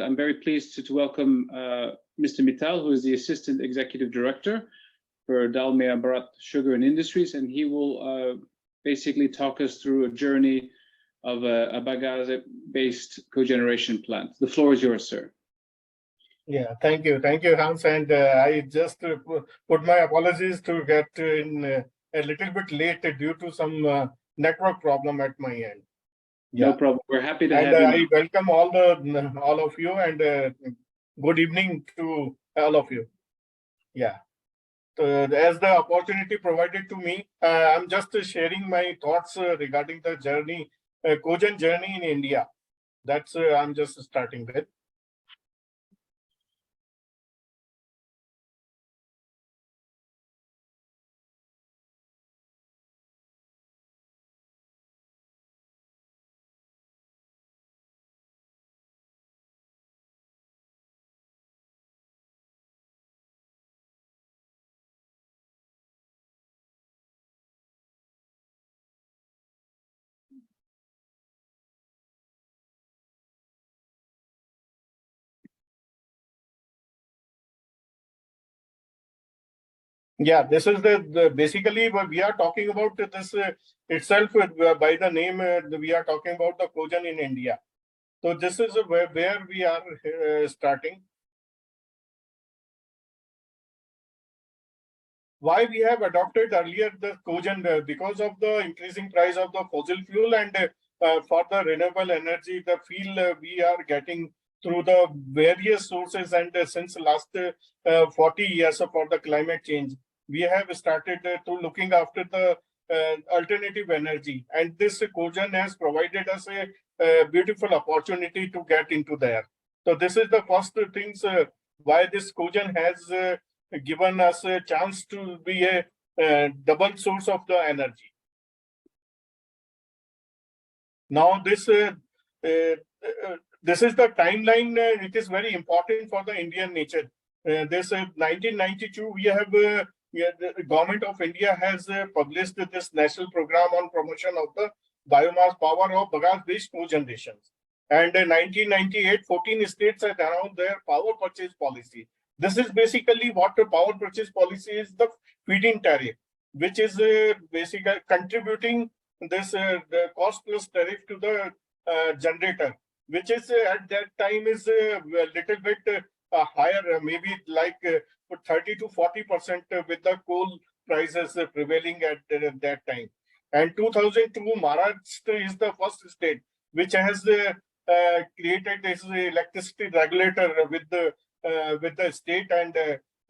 I'm very pleased to welcome Mr. Mittal, who is the Assistant Executive Director for Dalmia Bharat Sugar Industries, and he will basically talk us through a journey of a Baggase Based Cogeneration Plant. The floor is yours, sir. Yeah, thank you, Hans. And I just put my apologies to get in a little bit late due to some network problem at my end. Yeah. No problem. We're happy to have you. I welcome all of you, and good evening to all of you. Yeah. As the opportunity provided to me, I'm just sharing my thoughts regarding the journey, COGEN journey in India. That's I'm just starting with. Yeah, this is the basically we are talking about this itself by the name. We are talking about the COGEN in India. So this is where we are starting. Why we have adopted earlier the COGEN? Because of the increasing price of the fossil fuel, and for the renewable energy, the feel we are getting through the various sources, and since last 40 years for the climate change, we have started to looking after the alternative energy, and this COGEN has provided us a beautiful opportunity to get into there. So this is the first things why this COGEN has given us a chance to be a double source of the energy. Now this is the timeline. It is very important for the Indian nature. This 1992 we have the government of India has published this national program on promotion of the biomass power of Baggase Based Cogeneration. And in 1998, 14 states had announced their power purchase policy. This is basically what the power purchase policy is, the feed-in tariff, which is basically contributing this the cost plus tariff to the generator, which is at that time is a little bit higher, maybe like 30 to 40% with the coal prices prevailing at that time. And 2002, Maharashtra is the first state which has created this electricity regulator with the state and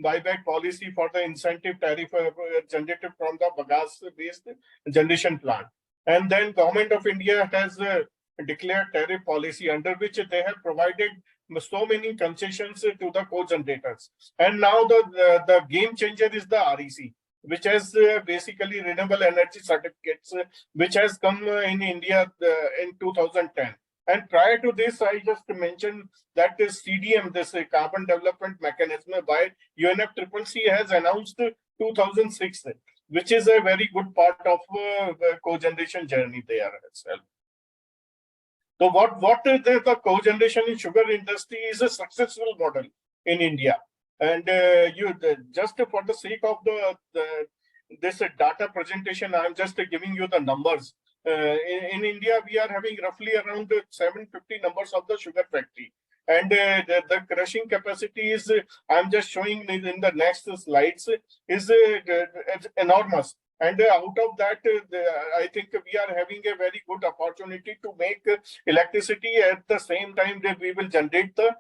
buyback policy for the incentive tariff generated from the Baggase-based generation plant. And then Government of India has declared tariff policy under which they have provided so many concessions to the co-generators. And now the game changer is the REC, which has basically renewable energy certificates, which has come in India in 2010. And prior to this, I just mentioned that this CDM, this Carbon Development Mechanism by UNFCCC has announced 2006, which is a very good part of the cogeneration journey there itself. So what is the cogeneration in sugar industry is a successful model in India. And just for the sake of this data presentation, I'm just giving you the numbers. In India, we are having roughly around 750 numbers of the sugar factory. And the crushing capacity is, I'm just showing in the next slides, is enormous. And out of that, I think we are having a very good opportunity to make electricity at the same time that we will generate the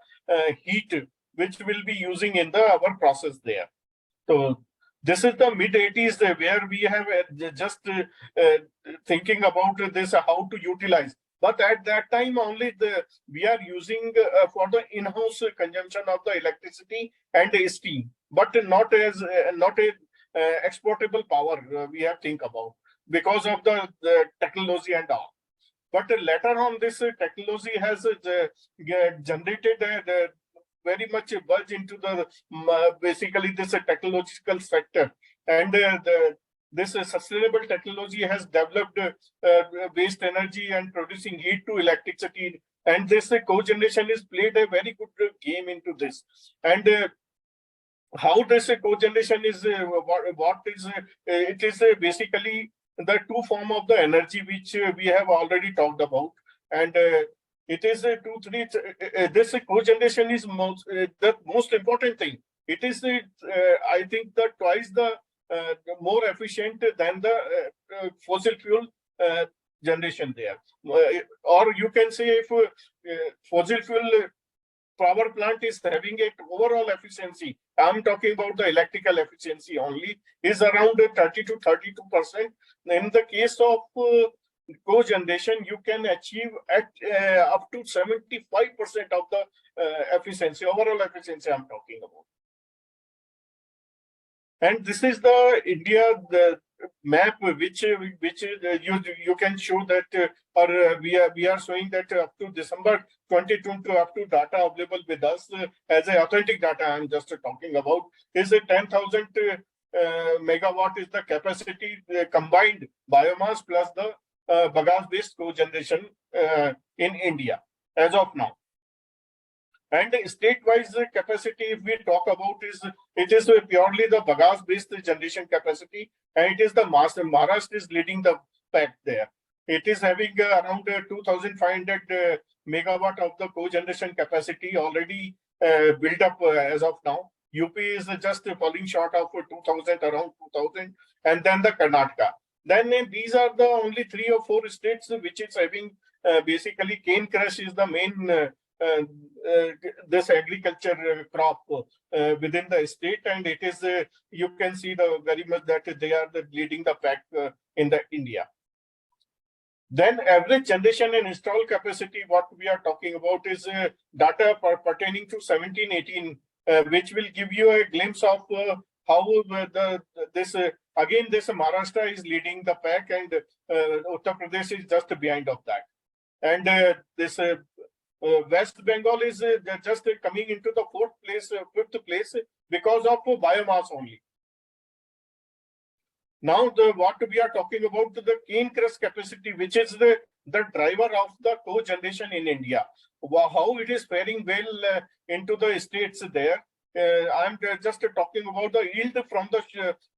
heat, which we'll be using in our process there. So this is the mid-80s where we have just thinking about this, how to utilize. But at that time only we are using for the in-house consumption of the electricity and steam, but not as exportable power we have think about because of the technology and all. But later on, this technology has generated very much budge into the basically this technological sector, and this sustainable technology has developed waste energy and producing heat to electricity And this cogeneration is played a very good game into this. And how this cogeneration is, what is, it is basically the two form of the energy which we have already talked about. And it is this cogeneration is the most important thing. It is, I think, twice the more efficient than the fossil fuel generation there. Or you can say, if fossil fuel power plant is having an overall efficiency, I'm talking about the electrical efficiency only, is around 30 to 32%. In the case of cogeneration, you can achieve at up to 75% of the efficiency, overall efficiency I'm talking about. And this is the India map, which you can show that, or we are showing that up to December 2022, up to data available with us as a authentic data I'm just talking about, is a 10,000 megawatt is the capacity, combined biomass plus the Baggase Based Cogeneration in India as of now. And state-wise capacity, if we talk about, it is purely the Baggase-based generation capacity, and it is the Maharashtra is leading the pack there. It is having around 2,500 megawatt of the cogeneration capacity already built up as of now. UP is just falling short of 2,000, around 2,000, and then the Karnataka. Then these are the only 3 or 4 states which is having basically cane crush is the main this agriculture crop within the state, and it is you can see the very much that they are leading the pack in the India. Then average generation and install capacity, what we are talking about is data pertaining to 17-18, which will give you a glimpse of how this Maharashtra is leading the pack, and Uttar Pradesh is just behind of that. And this West Bengal is just coming into the 5th place because of biomass only. Now, what we are talking about, the cane crush capacity, which is the driver of the cogeneration in India. How it is faring well into the states there. I'm just talking about the yield from the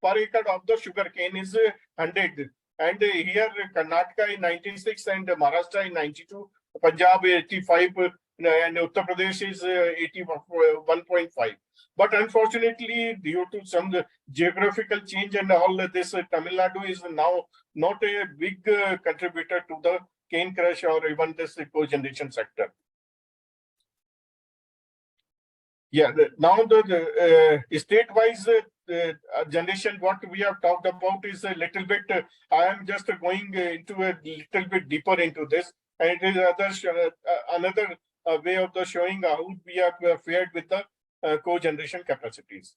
per acre of the sugar cane is 100. And here Karnataka in 96 and Maharashtra in 92. Punjab 85 and Uttar Pradesh is 81.5. But unfortunately, due to some geographical change and all this, Tamil Nadu is now not a big contributor to the cane crush or even this cogeneration sector. Yeah, now the state-wise generation, what we have talked about is a little bit, I am just going into a little bit deeper into this. And it is another way of the showing how we have fared with the cogeneration capacities.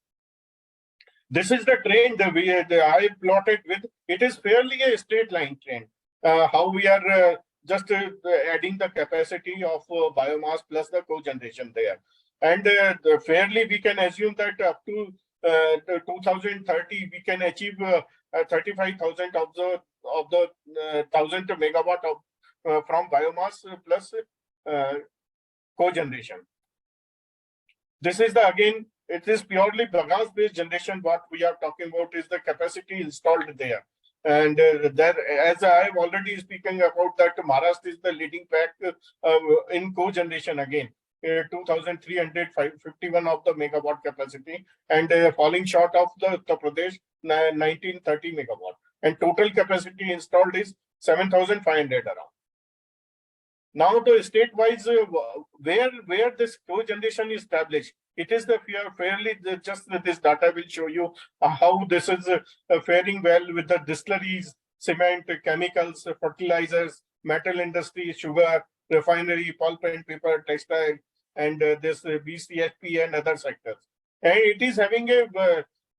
This is the trend I plotted with. It is fairly a straight line trend. How we are just adding the capacity of biomass plus the cogeneration there. And fairly we can assume that up to 2030 we can achieve 35,000 of the 1,000 megawatt of from biomass plus cogeneration. This is again, it is purely Baggase based generation. What we are talking about is the capacity installed there. And there, as I have already speaking about that, Maharashtra is the leading pack in cogeneration again. 2,351 of the megawatt capacity, and falling short of the Uttar Pradesh 1930 megawatt. And total capacity installed is 7,500 around. Now the state-wise, where this cogeneration is established, it is the fairly just this data will show you how this is faring well with the distilleries, cement, chemicals, fertilizers, metal industry, sugar, refinery, pulp and paper, textile, and this BCHP and other sectors. And it is having a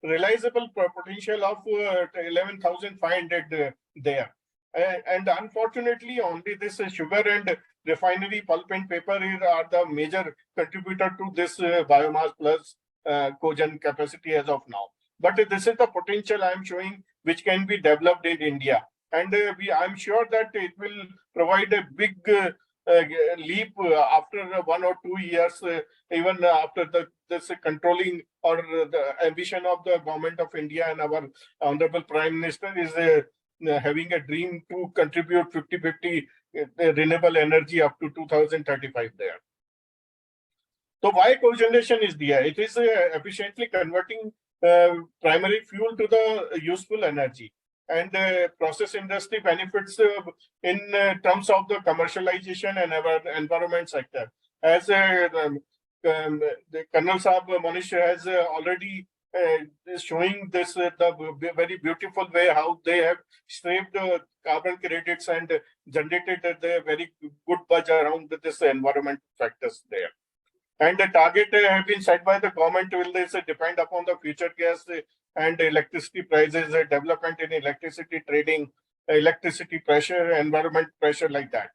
realizable potential of 11,500 there. And unfortunately, only this sugar and refinery, pulp and paper are the major contributor to this biomass plus cogen capacity as of now. But this is the potential I am showing which can be developed in India. And I'm sure that it will provide a big leap after 1 or 2 years, even after this controlling or the ambition of the government of India and our Honorable Prime Minister is having a dream to contribute 50-50 renewable energy up to 2035 there. So why cogeneration is there? It is efficiently converting primary fuel to the useful energy, and process industry benefits in terms of the commercialization and environment sector. As the Colonel Saab Manish has already is showing this the very beautiful way how they have saved carbon credits and generated the very good buzz around this environment factors there. And the target have been set by the government will this depend upon the future gas and electricity prices, development in electricity trading, electricity pressure, environment pressure like that.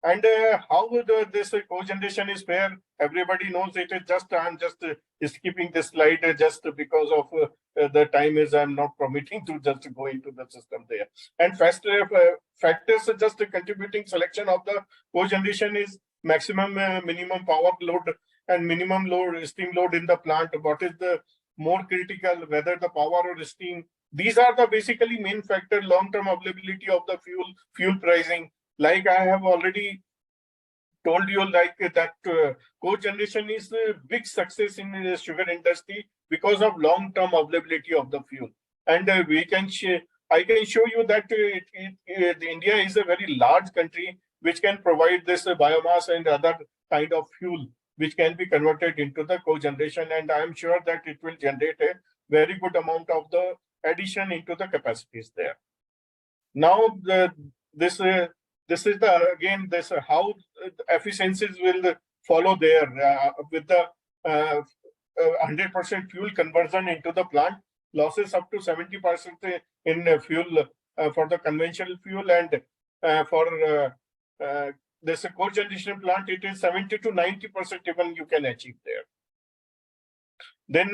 And how this cogeneration is fair? Everybody knows it is just, I'm just skipping this slide just because of the time is I'm not permitting to just go into the system there. And factors just contributing selection of the cogeneration is maximum minimum power load and minimum load steam load in the plant. What is the more critical, whether the power or steam? These are the basically main factor. Long-term availability of the fuel pricing. Like I have already told you, like that cogeneration is a big success in the sugar industry because of long-term availability of the fuel. And I can show you that India is a very large country which can provide this biomass and other kind of fuel which can be converted into the cogeneration, and I am sure that it will generate a very good amount of the addition into the capacities there. Now this is the again this how efficiencies will follow there with the 100% fuel conversion into the plant, losses up to 70% in fuel for the conventional fuel, and for this cogeneration plant, it is 70 to 90% even you can achieve there. Then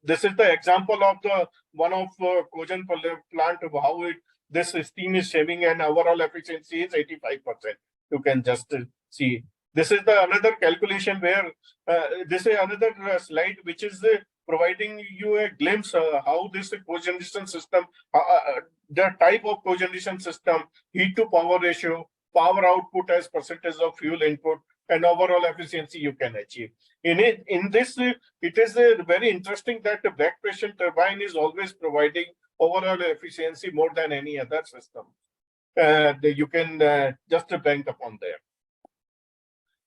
this is the example of the one of cogen plant of how this steam is saving, and overall efficiency is 85%. You can just see. This is the another calculation where this is another slide which is providing you a glimpse how this cogeneration system, the type of cogeneration system, heat to power ratio, power output as percentage of fuel input, and overall efficiency you can achieve. In this, it is very interesting that the back pressure turbine is always providing overall efficiency more than any other system. You can just bank upon there.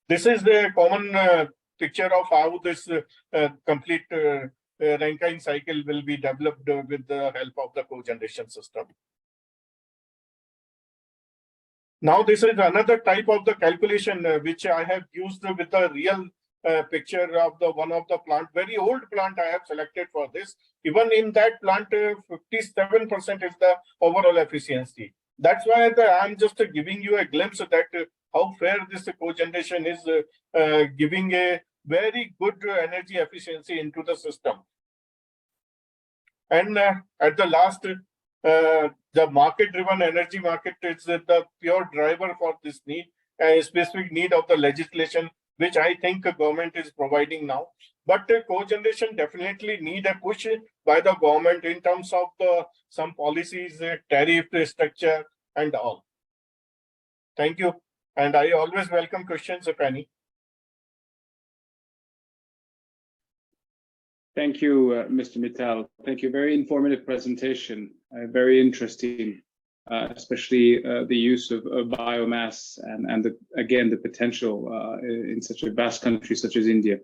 This is the common picture of how this complete Rankine cycle will be developed with the help of the cogeneration system. Now, this is another type of the calculation which I have used with the real picture of the one of the plant, very old plant I have selected for this. Even in that plant, 57% is the overall efficiency. That's why I'm just giving you a glimpse of that how fair this cogeneration is giving a very good energy efficiency into the system. And at the last, the market-driven energy market is the pure driver for this need, a specific need of the legislation, which I think the government is providing now. But cogeneration definitely need a push by the government in terms of some policies, tariff structure, and all. Thank you. And I always welcome questions, if any. Thank you, Mr. Mittal. Thank you. Very informative presentation. Very interesting, especially the use of biomass and again, the potential in such a vast country such as India.